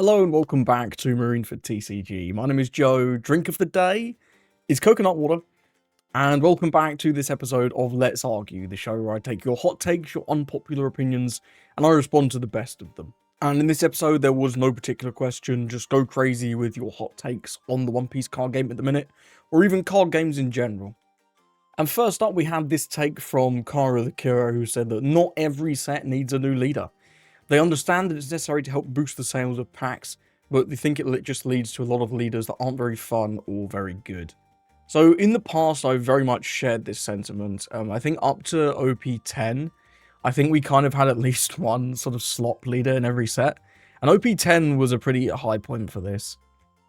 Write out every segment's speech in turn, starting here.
Hello and welcome back to Marineford TCG. My name is Joe. Drink of the day is coconut water. And welcome back to this episode of Let's Argue, the show where I take your hot takes, your unpopular opinions, and I respond to the best of them. And in this episode, there was no particular question. Just go crazy with your hot takes on the One Piece card game at the minute, or even card games in general. And first up, we had this take from Kara the Kira, who said that not every set needs a new leader. They understand that it's necessary to help boost the sales of packs, but they think it just leads to a lot of leaders that aren't very fun or very good. So in the past, I've very much shared this sentiment. I think up to OP10, I think we kind of had at least one sort of slop leader in every set. And OP10 was a pretty high point for this.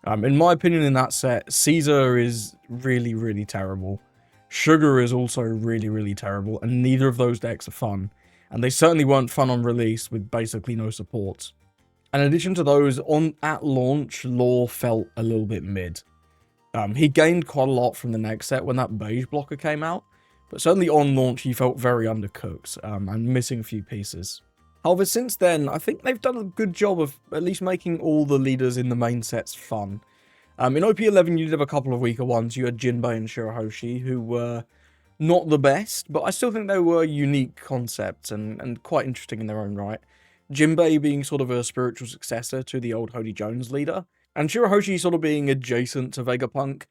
In my opinion, in that set, Caesar is really, really terrible. Sugar is also really, really terrible, and neither of those decks are fun. And they certainly weren't fun on release with basically no support. And in addition to those, at launch, Law felt a little bit mid. He gained quite a lot from the next set when that beige blocker came out, but certainly on launch he felt very undercooked and missing a few pieces. However, since then, I think they've done a good job of at least making all the leaders in the main sets fun. In OP11 you did have a couple of weaker ones. You had Jinbei and Shirahoshi, who were not the best, but I still think they were unique concepts and quite interesting in their own right. Jinbei being sort of a spiritual successor to the old Hody Jones leader, and Shirahoshi sort of being adjacent to Vegapunk.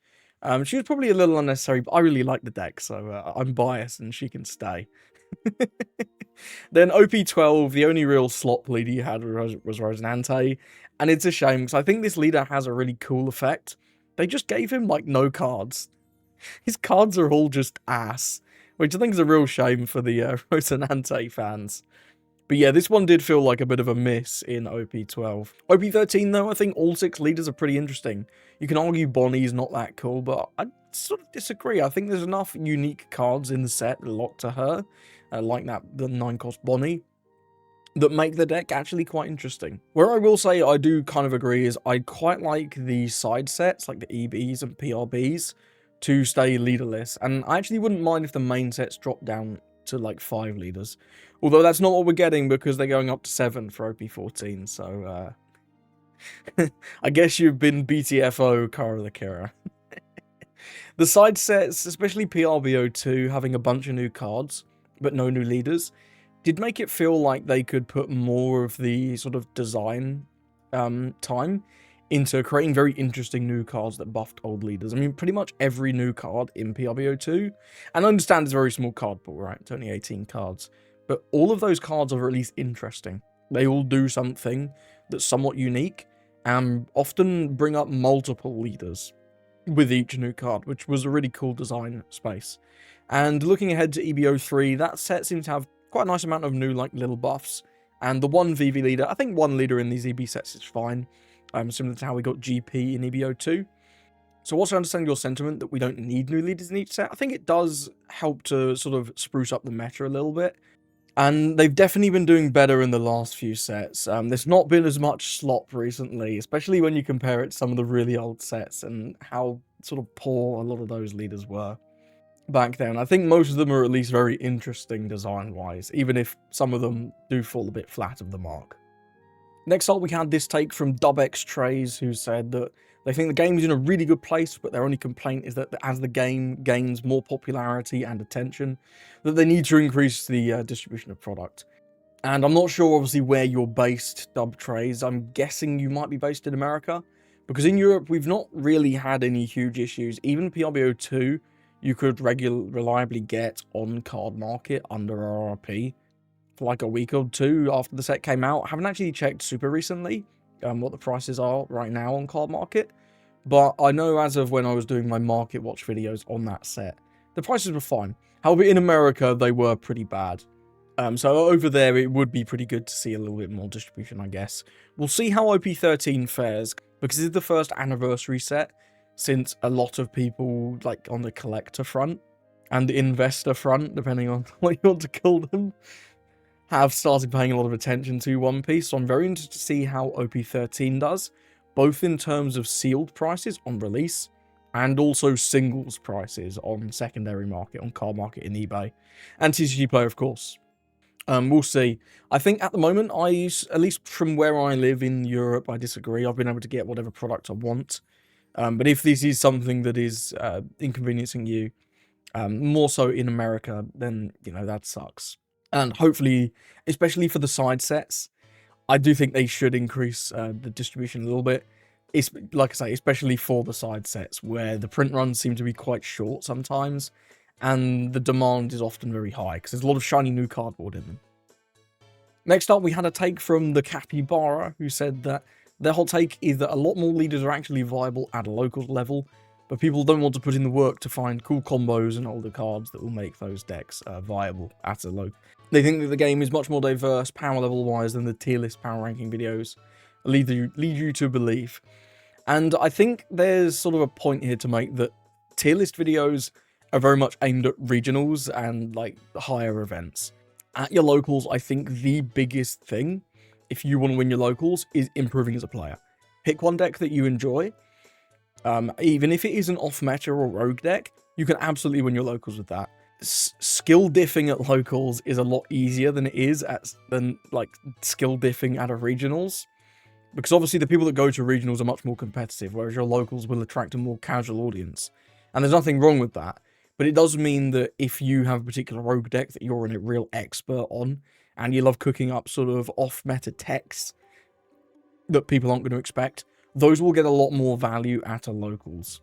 She was probably a little unnecessary, but I really like the deck, so I'm biased and she can stay. Then OP12, the only real slop leader you had was Rosinante, and it's a shame because I think this leader has a really cool effect. They just gave him like no cards. His cards are all just ass, which I think is a real shame for the Rosinante fans. But yeah, this one did feel like a bit of a miss in OP12. OP13 though, I think all 6 leaders are pretty interesting. You can argue Bonnie's not that cool, but I sort of disagree. I think there's enough unique cards in the set locked to her, like the 9-cost Bonnie, that make the deck actually quite interesting. Where I will say I do kind of agree is I quite like the side sets, like the EBs and PRBs, to stay leaderless, and I actually wouldn't mind if the main sets drop down to like 5 leaders. Although that's not what we're getting because they're going up to 7 for OP14, so I guess you've been BTFO, Kara the Kira. The side sets, especially PRBO2, having a bunch of new cards, but no new leaders, did make it feel like they could put more of the sort of design time into creating very interesting new cards that buffed old leaders. I mean, pretty much every new card in PRBO2, and I understand it's a very small card pool, right? It's only 18 cards. But all of those cards are at least interesting. They all do something that's somewhat unique, and often bring up multiple leaders with each new card, which was a really cool design space. And looking ahead to EBO3, that set seems to have quite a nice amount of new, like, little buffs. And the one VV leader, I think one leader in these EB sets is fine. Similar to how we got GP in EBO2. So whilst I understand your sentiment that we don't need new leaders in each set, I think it does help to sort of spruce up the meta a little bit. And they've definitely been doing better in the last few sets. There's not been as much slop recently, especially when you compare it to some of the really old sets and how sort of poor a lot of those leaders were back then. I think most of them are at least very interesting design-wise, even if some of them do fall a bit flat of the mark. Next up, we had this take from DubX Trays, who said that they think the game is in a really good place, but their only complaint is that as the game gains more popularity and attention, that they need to increase the distribution of product. And I'm not sure, obviously, where you're based, Dub Trays. I'm guessing you might be based in America, because in Europe, we've not really had any huge issues. Even PRBO2, you could reliably get on card market under RRP for like a week or two after the set came out. I haven't actually checked super recently what the prices are right now on card market, but I know as of when I was doing my market watch videos on that set, the prices were fine. However, in America, they were pretty bad. So over there, it would be pretty good to see a little bit more distribution, I guess. We'll see how OP13 fares, because it's the first anniversary set since a lot of people, like on the collector front and the investor front, depending on what you want to call them, have started paying a lot of attention to One Piece, so I'm very interested to see how OP13 does, both in terms of sealed prices on release, and also singles prices on secondary market, on card market in eBay, and TCG Player, of course. We'll see. I think at the moment, at least from where I live in Europe, I disagree. I've been able to get whatever product I want. But if this is something that is inconveniencing you, more so in America, then, that sucks. And hopefully, especially for the side sets, I do think they should increase the distribution a little bit. It's, like I say, especially for the side sets, where the print runs seem to be quite short sometimes, and the demand is often very high, because there's a lot of shiny new cardboard in them. Next up, we had a take from the Capybara, who said that their hot take is that a lot more leaders are actually viable at a local level, but people don't want to put in the work to find cool combos and older cards that will make those decks viable at a local. They think that the game is much more diverse power level wise than the tier list power ranking videos lead you to believe. And I think there's sort of a point here to make that tier list videos are very much aimed at regionals and like higher events. At your locals, I think the biggest thing, if you want to win your locals, is improving as a player. Pick one deck that you enjoy. Even if it is an off-meta or rogue deck, you can absolutely win your locals with that. Skill diffing at locals is a lot easier than it is than skill diffing at a regionals. Because obviously the people that go to regionals are much more competitive, whereas your locals will attract a more casual audience. And there's nothing wrong with that. But it does mean that if you have a particular rogue deck that you're a real expert on, and you love cooking up sort of off-meta techs that people aren't going to expect, those will get a lot more value at a locals.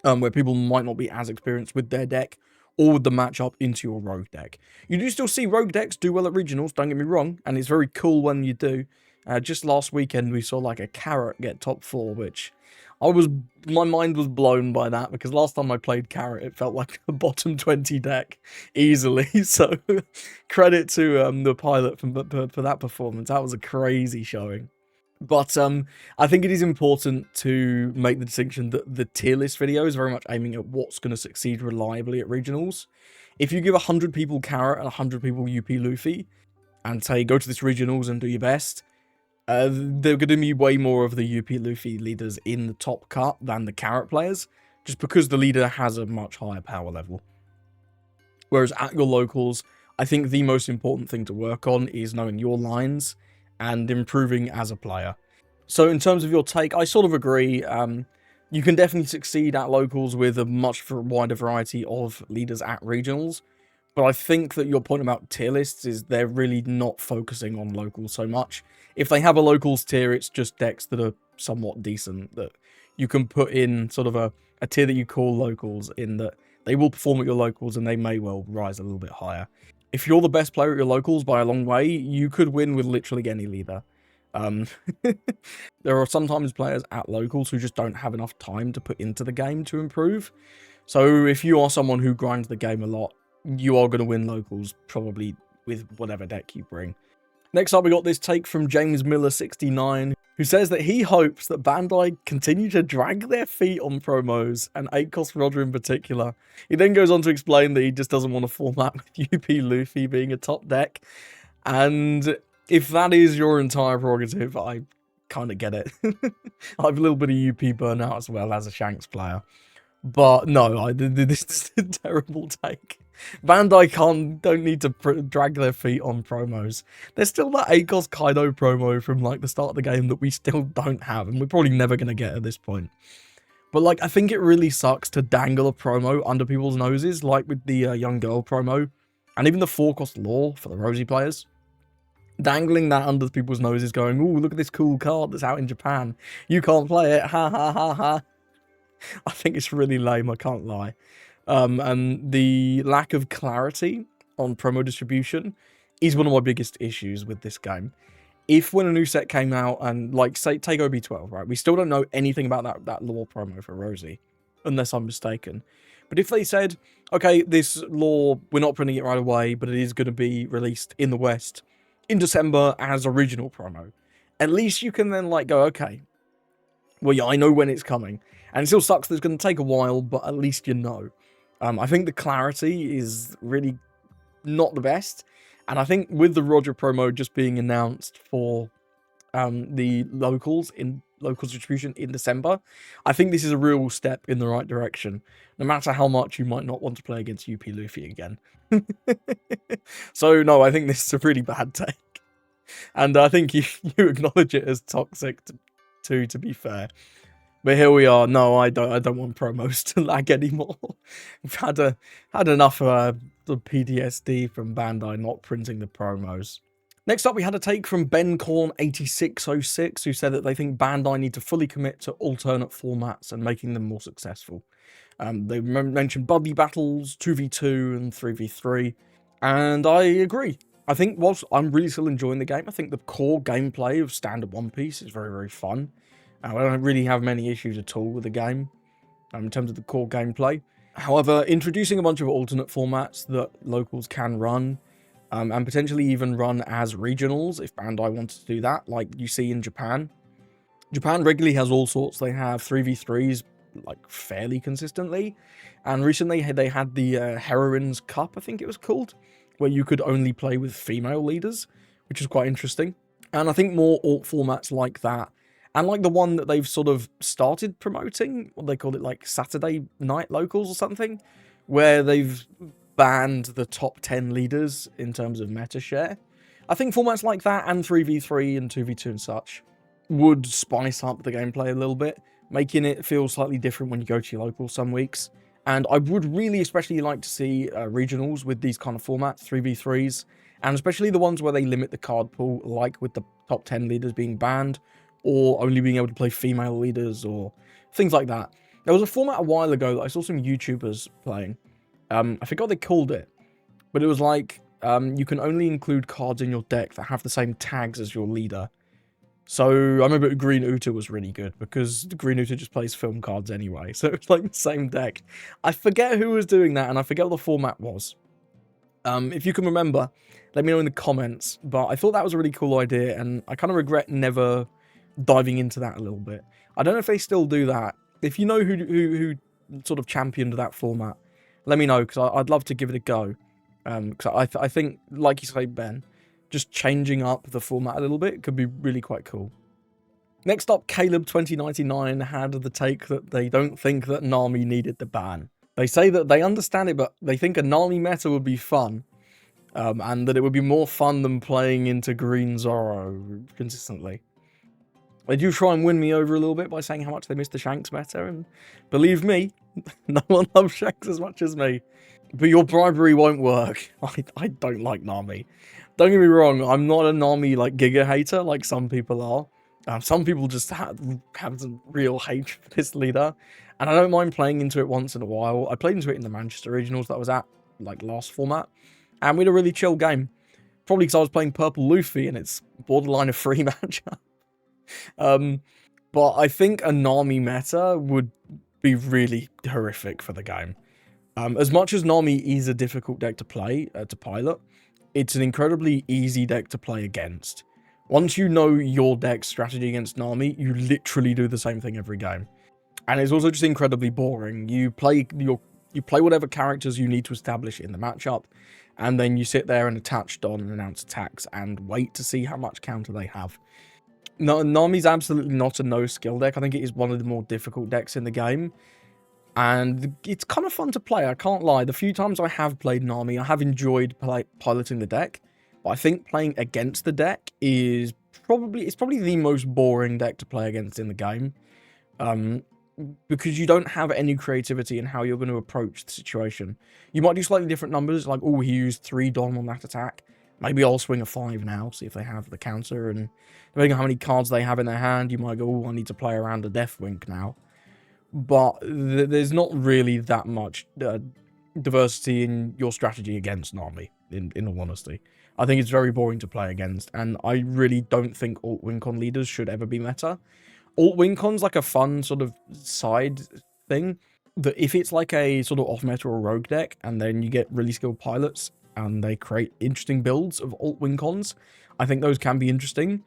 Where people might not be as experienced with their deck, or with the matchup into your rogue deck. You do still see rogue decks do well at regionals, don't get me wrong, and it's very cool when you do. Just last weekend we saw like a Carrot get top 4, which my mind was blown by that, because last time I played Carrot it felt like a bottom 20 deck easily. So credit to the pilot for that performance. That was a crazy showing. But I think it is important to make the distinction that the tier list video is very much aiming at what's going to succeed reliably at regionals. If you give 100 people Carrot and 100 people UP Luffy, and say go to this regionals and do your best, there are going to be way more of the UP Luffy leaders in the top cut than the Carrot players, just because the leader has a much higher power level. Whereas at your locals, I think the most important thing to work on is knowing your lines and improving as a player. So in terms of your take, I sort of agree. You can definitely succeed at locals with a much wider variety of leaders at regionals. But I think that your point about tier lists is they're really not focusing on locals so much. If they have a locals tier, it's just decks that are somewhat decent, that you can put in sort of a tier that you call locals, in that they will perform at your locals and they may well rise a little bit higher. If you're the best player at your locals by a long way, you could win with literally any leader. There are sometimes players at locals who just don't have enough time to put into the game to improve. So if you are someone who grinds the game a lot, you are going to win locals probably with whatever deck you bring. Next up, we got this take from James Miller 69, who says that he hopes that Bandai continue to drag their feet on promos, and 8-cost Roger in particular. He then goes on to explain that he just doesn't want a format with UP Luffy being a top deck. And if that is your entire prerogative, I kind of get it. I have a little bit of UP burnout as well as a Shanks player. But no, this is a terrible take. Bandai don't need to drag their feet on promos. There's still that 8-cost Kaido promo from like the start of the game that we still don't have, and we're probably never going to get at this point. But like, I think it really sucks to dangle a promo under people's noses, like with the young girl promo, and even the 4-cost lore for the Rosy players. Dangling that under people's noses, going, "Ooh, look at this cool card that's out in Japan. You can't play it, ha ha ha ha." I think it's really lame, I can't lie. And the lack of clarity on promo distribution is one of my biggest issues with this game. If when a new set came out, and like, say, take OB12, right? We still don't know anything about that lore promo for Rosie, unless I'm mistaken. But if they said, okay, this lore, we're not printing it right away, but it is going to be released in the West in December as original promo, at least you can then like go, okay, well, yeah, I know when it's coming. And it still sucks that it's going to take a while, but at least you know. I think the clarity is really not the best. And I think with the Roger promo just being announced for the locals distribution in December. I think this is a real step in the right direction, no matter how much you might not want to play against UP Luffy again. So no, I think this is a really bad take, and I think you acknowledge it as toxic to be fair. But here we are. No, I don't want promos to lag anymore. We've had enough of the PTSD from Bandai not printing the promos. Next up, we had a take from Ben Korn 8606, who said that they think Bandai need to fully commit to alternate formats and making them more successful. They mentioned buddy battles, 2v2 and 3v3, and I agree. I think whilst I'm really still enjoying the game, I think the core gameplay of standard One Piece is very, very fun. I don't really have many issues at all with the game in terms of the core gameplay. However, introducing a bunch of alternate formats that locals can run, and potentially even run as regionals if Bandai wanted to do that, like you see in Japan. Japan regularly has all sorts. They have 3v3s like fairly consistently, and recently they had the Heroines Cup, I think it was called, where you could only play with female leaders, which is quite interesting. And I think more alt formats like that, and like the one that they've sort of started promoting, what they call it, like Saturday Night Locals or something, where they've banned the top 10 leaders in terms of meta share. I think formats like that and 3v3 and 2v2 and such would spice up the gameplay a little bit, making it feel slightly different when you go to your local some weeks. And I would really especially like to see regionals with these kind of formats, 3v3s, and especially the ones where they limit the card pool, like with the top 10 leaders being banned, or only being able to play female leaders, or things like that. There was a format a while ago that I saw some YouTubers playing. I forgot what they called it, but it was like, you can only include cards in your deck that have the same tags as your leader. So I remember Green Uta was really good, because Green Uta just plays film cards anyway, so it's like the same deck. I forget who was doing that, and I forget what the format was. If you can remember, let me know in the comments, but I thought that was a really cool idea, and I kind of regret never diving into that a little bit. I don't know if they still do that. If you know who sort of championed that format, let me know, because I'd love to give it a go. Because I think, like you say, Ben, just changing up the format a little bit could be really quite cool. Next up, Caleb2099 had the take that they don't think that Nami needed the ban. They say that they understand it, but they think a Nami meta would be fun, and that it would be more fun than playing into Green Zoro consistently. They do try and win me over a little bit by saying how much they miss the Shanks meta, and believe me, no one loves Shanks as much as me. But your bribery won't work. I don't like Nami. Don't get me wrong, I'm not a Nami like Giga hater like some people are. Some people just have some real hate for this leader, and I don't mind playing into it once in a while. I played into it in the Manchester Regionals that I was at, like last format, and we had a really chill game. Probably because I was playing Purple Luffy and it's borderline a free matchup. But I think a Nami meta would be really horrific for the game. As much as Nami is a difficult deck to play, to pilot, it's an incredibly easy deck to play against. Once you know your deck's strategy against Nami, you literally do the same thing every game. And it's also just incredibly boring. You play whatever characters you need to establish in the matchup, and then you sit there and attach Don and announce attacks and wait to see how much counter they have. No, Nami's absolutely not a no-skill deck. I think it is one of the more difficult decks in the game. And it's kind of fun to play, I can't lie. The few times I have played Nami, I have enjoyed piloting the deck. But I think playing against the deck is probably the most boring deck to play against in the game. Because you don't have any creativity in how you're going to approach the situation. You might do slightly different numbers, like, oh, he used 3 Dom on that attack. Maybe I'll swing a 5 now, see if they have the counter, and depending on how many cards they have in their hand, you might go, oh, I need to play around a Death Wink now. But there's not really that much diversity in your strategy against Nami, in all honesty. I think it's very boring to play against, and I really don't think alt Wincon leaders should ever be meta. Alt Wincon's like a fun sort of side thing, that if it's like a sort of off-meta or rogue deck, and then you get really skilled pilots, and they create interesting builds of alt Wincons, I think those can be interesting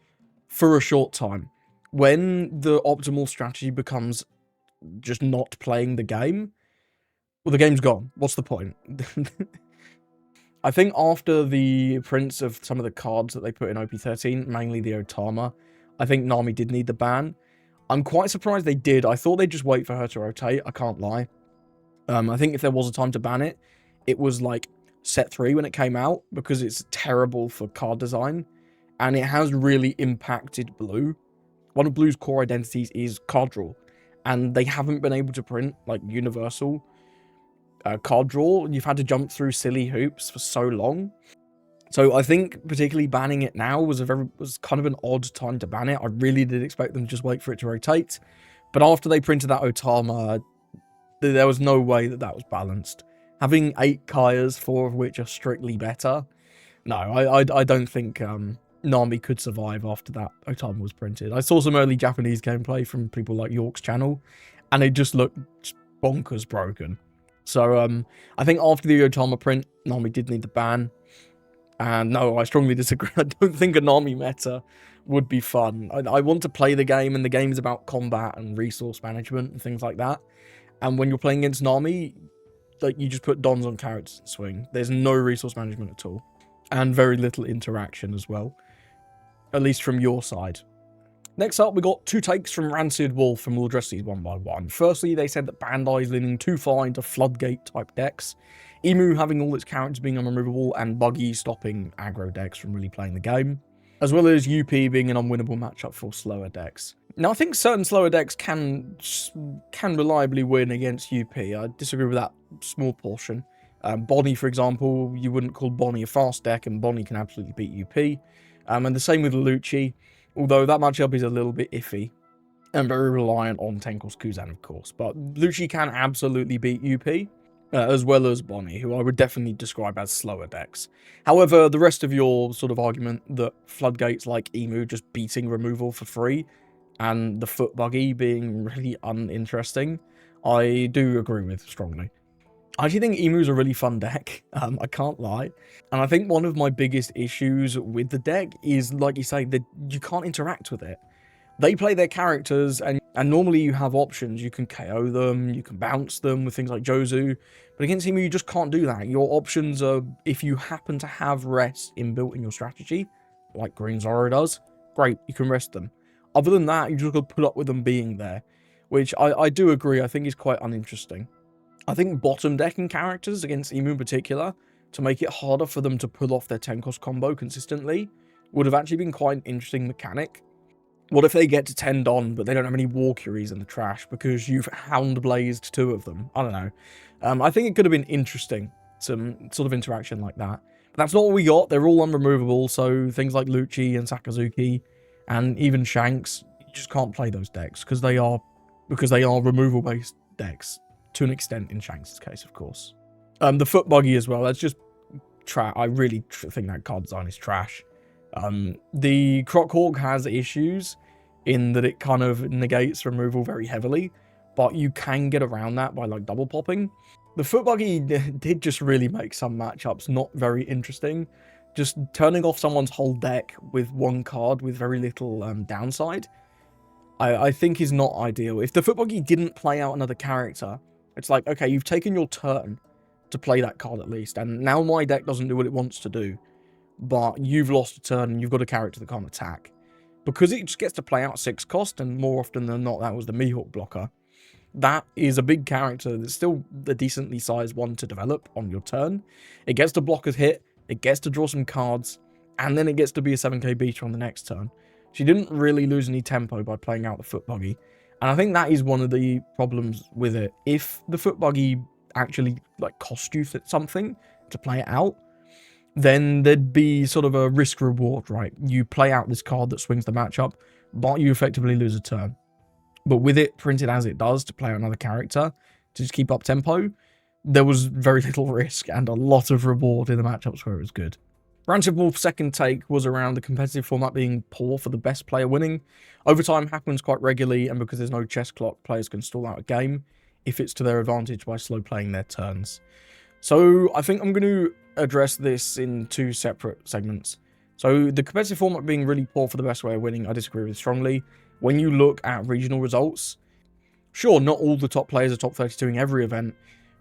for a short time. When the optimal strategy becomes just not playing the game, well, the game's gone. What's the point? I think after the prints of some of the cards that they put in OP13, mainly the Otama, I think Nami did need the ban. I'm quite surprised they did. I thought they'd just wait for her to rotate. I can't lie. I think if there was a time to ban it, it was like set 3 when it came out, because it's terrible for card design, and it has really impacted Blue. One of Blue's core identities is card draw, and they haven't been able to print like universal card draw. You've had to jump through silly hoops for so long. So I think particularly banning it now was kind of an odd time to ban it. I really did expect them to just wait for it to rotate, but after they printed that Otama, there was no way that was balanced. Having 8 Kayas, 4 of which are strictly better, no, I don't think Nami could survive after that Otama was printed. I saw some early Japanese gameplay from people like York's channel, and it just looked bonkers broken. So I think after the Otama print, Nami did need the ban. And no, I strongly disagree. I don't think a Nami meta would be fun. I want to play the game, and the game is about combat and resource management and things like that. And when you're playing against Nami, like, you just put dons on characters and swing. There's no resource management at all. And very little interaction as well. At least from your side. Next up, we got 2 takes from Rancid Wolf, and we'll address these one by one. Firstly, they said that Bandai is leaning too far into Floodgate type decks, Emu having all its characters being unremovable, and Buggy stopping aggro decks from really playing the game, as well as UP being an unwinnable matchup for slower decks. Now, I think certain slower decks can reliably win against UP. I disagree with that small portion. Bonnie, for example, you wouldn't call Bonnie a fast deck, and Bonnie can absolutely beat UP. And the same with Lucci, although that matchup is a little bit iffy and very reliant on Tenko's Kuzan, of course. But Lucci can absolutely beat UP, as well as Bonnie, who I would definitely describe as slower decks. However, the rest of your sort of argument that Floodgates like Emu just beating removal for free, and the Foot Buggy being really uninteresting, I do agree with strongly. I actually think Emu's a really fun deck, I can't lie. And I think one of my biggest issues with the deck is, like you say, that you can't interact with it. They play their characters, and normally you have options. You can KO them, you can bounce them with things like Jozu, but against Emu you just can't do that. Your options are, if you happen to have rest inbuilt in your strategy, like Green Zoro does, great, you can rest them. Other than that, you just got to put up with them being there, which I do agree, I think is quite uninteresting. I think bottom decking characters against Emu in particular, to make it harder for them to pull off their Tenkos combo consistently, would have actually been quite an interesting mechanic. What if they get to 10 Don, but they don't have any Walkyries in the trash because you've Hound Blazed 2 of them? I don't know. I think it could have been interesting, some sort of interaction like that. But that's not what we got. They're all unremovable, so things like Lucci and Sakazuki, and even Shanks, you just can't play those decks because they are removal-based decks. To an extent in Shanks' case, of course. The Foot Buggy as well, that's just trash. I really think that card design is trash. The Croc-Hawk has issues in that it kind of negates removal very heavily, but you can get around that by like double popping. The Foot Buggy did just really make some matchups not very interesting. Just turning off someone's whole deck with one card with very little downside, I think is not ideal. If the Foot Buggy didn't play out another character, it's like, okay, you've taken your turn to play that card at least, and now my deck doesn't do what it wants to do, but you've lost a turn and you've got a character that can't attack. Because it just gets to play out 6 cost, and more often than not, that was the Mihawk blocker. That is a big character that's still a decently sized one to develop on your turn. It gets to block a hit, it gets to draw some cards, and then it gets to be a 7k beater on the next turn. She didn't really lose any tempo by playing out the Foot Buggy. And I think that is one of the problems with it. If the Foot Buggy actually like cost you something to play it out, then there'd be sort of a risk reward, right? You play out this card that swings the matchup, but you effectively lose a turn. But with it printed as it does to play out another character to just keep up tempo, there was very little risk and a lot of reward in the matchups where it was good. Rancid Wolf's second take was around the competitive format being poor for the best player winning. Overtime happens quite regularly, and because there's no chess clock, players can stall out a game if it's to their advantage by slow playing their turns. So I think I'm going to address this in 2 separate segments. So the competitive format being really poor for the best way of winning, I disagree with strongly. When you look at regional results, sure, not all the top players are top 32ing every event,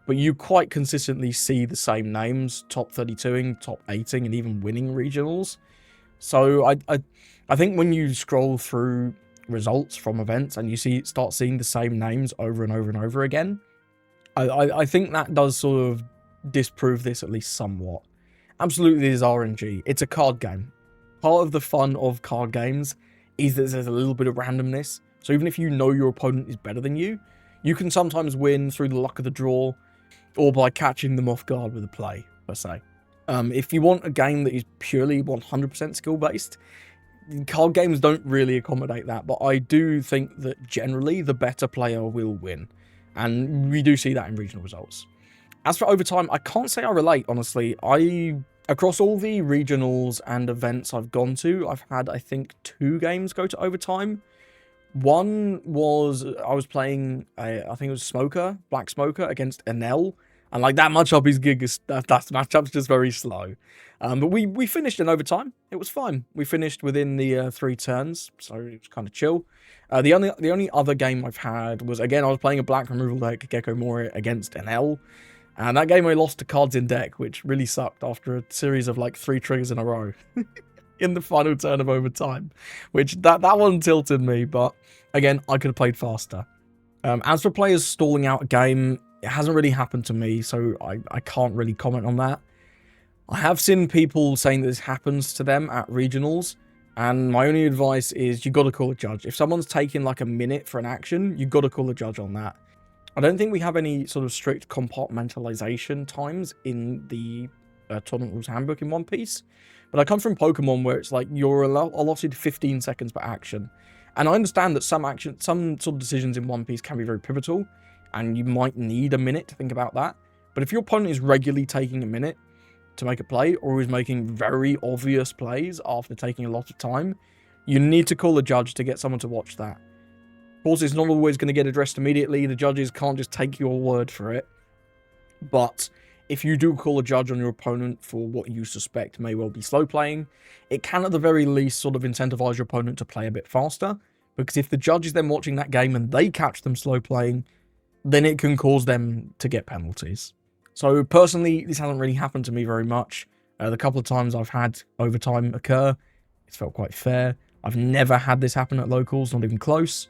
but you quite consistently see the same names top 32ing, top 8ing, and even winning regionals. So I I think when you scroll through results from events and you start seeing the same names over and over and over again, I think that does sort of disprove this at least somewhat. Absolutely is RNG. It's a card game. Part of the fun of card games is that there's a little bit of randomness. So even if you know your opponent is better than you can sometimes win through the luck of the draw or by catching them off guard with a play, per se. If you want a game that is purely 100% skill-based, card games don't really accommodate that, but I do think that generally the better player will win. And we do see that in regional results. As for overtime, I can't say I relate, honestly. Across all the regionals and events I've gone to, I've had, I think, 2 games go to overtime. One was, I was playing, I think it was Black Smoker against Enel. And like that matchup is that matchup's just very slow. But we finished in overtime. It was fine. We finished within the 3 turns, so it was kind of chill. The only other game I've had was, again, I was playing a black removal deck, Gecko Moria, against NL. And that game I lost to cards in deck, which really sucked after a series of like 3 triggers in a row in the final turn of overtime. Which that one tilted me, but again, I could have played faster. As for players stalling out a game, it hasn't really happened to me, so I can't really comment on that. I have seen people saying that this happens to them at regionals, and my only advice is you got to call a judge. If someone's taking like a minute for an action, you got to call a judge on that. I don't think we have any sort of strict compartmentalization times in the Tournament Rules Handbook in One Piece, but I come from Pokemon where it's like you're allotted 15 seconds per action. And I understand that some sort of decisions in One Piece can be very pivotal, and you might need a minute to think about that. But if your opponent is regularly taking a minute to make a play, or is making very obvious plays after taking a lot of time, you need to call a judge to get someone to watch that. Of course, it's not always going to get addressed immediately. The judges can't just take your word for it. But if you do call a judge on your opponent for what you suspect may well be slow playing, it can at the very least sort of incentivize your opponent to play a bit faster. Because if the judge is then watching that game and they catch them slow playing, then it can cause them to get penalties. So personally, this hasn't really happened to me very much. The couple of times I've had overtime occur, it's felt quite fair. I've never had this happen at locals, not even close.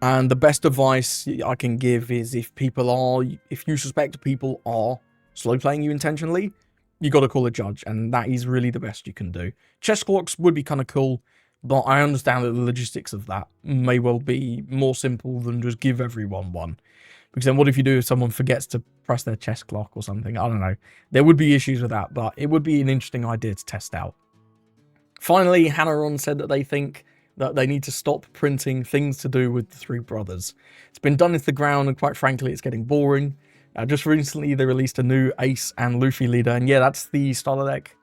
And the best advice I can give is if you suspect people are slow playing you intentionally, you got to call a judge, and that is really the best you can do. Chess clocks would be kind of cool, but I understand that the logistics of that may well be more simple than just give everyone one. Because then what if someone forgets to press their chess clock or something? I don't know. There would be issues with that, but it would be an interesting idea to test out. Finally, Hanaron said that they think that they need to stop printing things to do with the 3 brothers. It's been done into the ground, and quite frankly, it's getting boring. Just recently, they released a new Ace and Luffy leader, and yeah, that's the starter deck.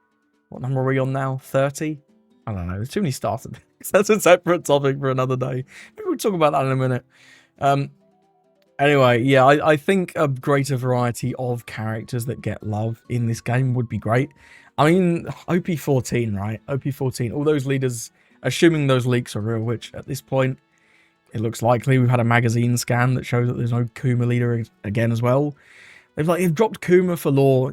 What number are we on now? 30? I don't know. There's too many starter decks. That's a separate topic for another day. Maybe we'll talk about that in a minute. Anyway, yeah, I think a greater variety of characters that get love in this game would be great. I mean, OP14, right? OP14, all those leaders, assuming those leaks are real, which at this point, it looks likely. We've had a magazine scan that shows that there's no Kuma leader again as well. They've dropped Kuma for Law.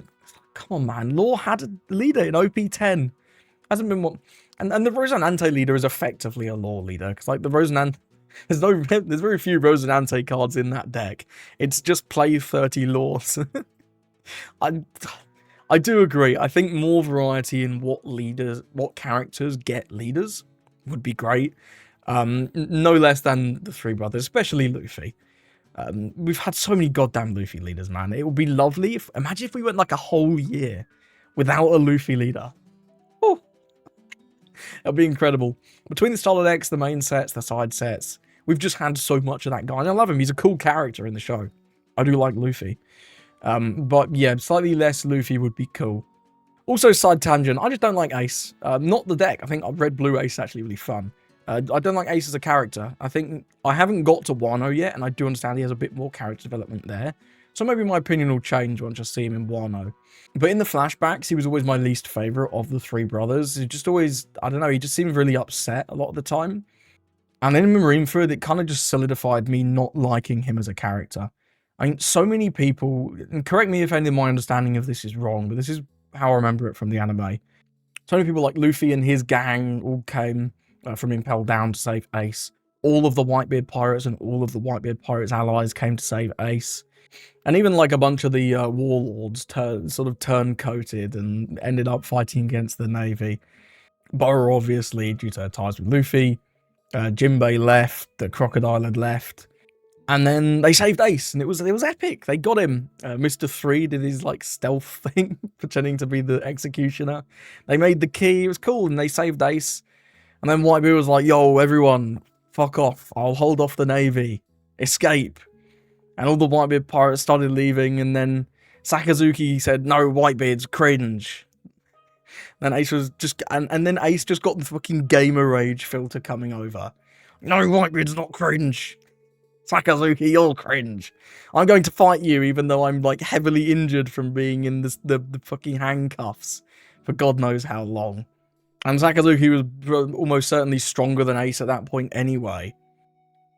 Come on, man. Law had a leader in OP10. Hasn't been one. And the Rosinante leader is effectively a Law leader, because like the Rosinante, there's very few Rosinante cards in that deck. It's just play 30 Laws. I do agree. I think more variety in what characters get leaders would be great. No less than the 3 brothers, especially Luffy. We've had so many goddamn Luffy leaders, man. It would be lovely imagine if we went like a whole year without a Luffy leader. Oh, that'd be incredible. Between the starter decks, the main sets, the side sets, we've just had so much of that guy. And I love him. He's a cool character in the show. I do like Luffy. But yeah, slightly less Luffy would be cool. Also, side tangent, I just don't like Ace. Not the deck. I think Red Blue Ace is actually really fun. I don't like Ace as a character. I think I haven't got to Wano yet, and I do understand he has a bit more character development there. So maybe my opinion will change once I see him in Wano. But in the flashbacks, he was always my least favourite of the 3 brothers. He just always, I don't know, he just seemed really upset a lot of the time. And then in Marineford, it kind of just solidified me not liking him as a character. I mean, so many people, and correct me if any of my understanding of this is wrong, but this is how I remember it from the anime. So many people like Luffy and his gang all came from Impel Down to save Ace. All of the Whitebeard pirates and all of the Whitebeard pirates allies came to save Ace. And even like a bunch of the warlords sort of turncoated and ended up fighting against the Navy. Boro, obviously, due to her ties with Luffy. Jinbei left, the Crocodile had left. And then they saved Ace, and it was epic. They got him. Mr. 3 did his like stealth thing, pretending to be the executioner. They made the key, it was cool, and they saved Ace. And then Whitebeard was like, yo, everyone, fuck off. I'll hold off the Navy. Escape. And all the Whitebeard pirates started leaving, and then Sakazuki said, no, Whitebeard's cringe. Then Ace was just, and then Ace just got the fucking gamer rage filter coming over. No, Whitebeard's not cringe. Sakazuki, you're cringe. I'm going to fight you even though I'm like heavily injured from being in the fucking handcuffs for God knows how long. And Sakazuki was almost certainly stronger than Ace at that point anyway.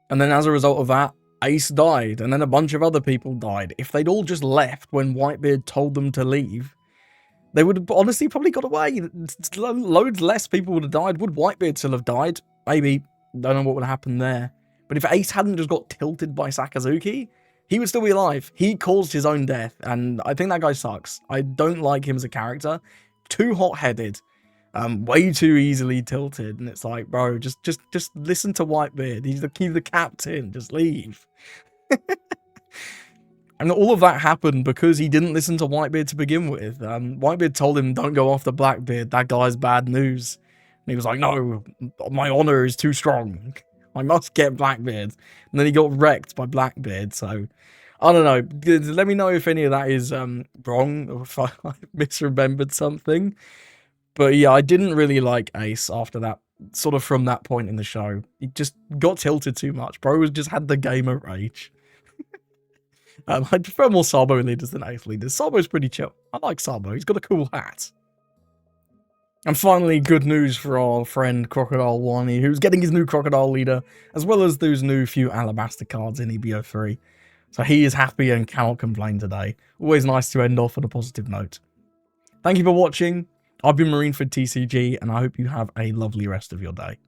And then as a result of that, Ace died, and then a bunch of other people died. If they'd all just left when Whitebeard told them to leave, they would have honestly probably got away. Loads less people would have died. Would Whitebeard still have died? Maybe. Don't know what would have happened there. But if Ace hadn't just got tilted by Sakazuki, he would still be alive. He caused his own death, and I think that guy sucks. I don't like him as a character. Too hot-headed. Way too easily tilted, and it's like, bro, just listen to Whitebeard. He's the captain. Just leave. And all of that happened because he didn't listen to Whitebeard to begin with. Whitebeard told him, don't go after Blackbeard. That guy's bad news. And he was like, no, my honor is too strong. I must get Blackbeard. And then he got wrecked by Blackbeard. So, I don't know. Let me know if any of that is wrong, or if I misremembered something. But yeah, I didn't really like Ace after that, sort of from that point in the show. He just got tilted too much. Bro just had the gamer rage. I prefer more Sabo leaders than Ace leaders. Sabo's pretty chill. I like Sabo. He's got a cool hat. And finally, good news for our friend Crocodile Wani, who's getting his new Crocodile leader, as well as those new few Alabaster cards in EBO 3. So he is happy and cannot complain today. Always nice to end off on a positive note. Thank you for watching. I've been Marine for TCG, and I hope you have a lovely rest of your day.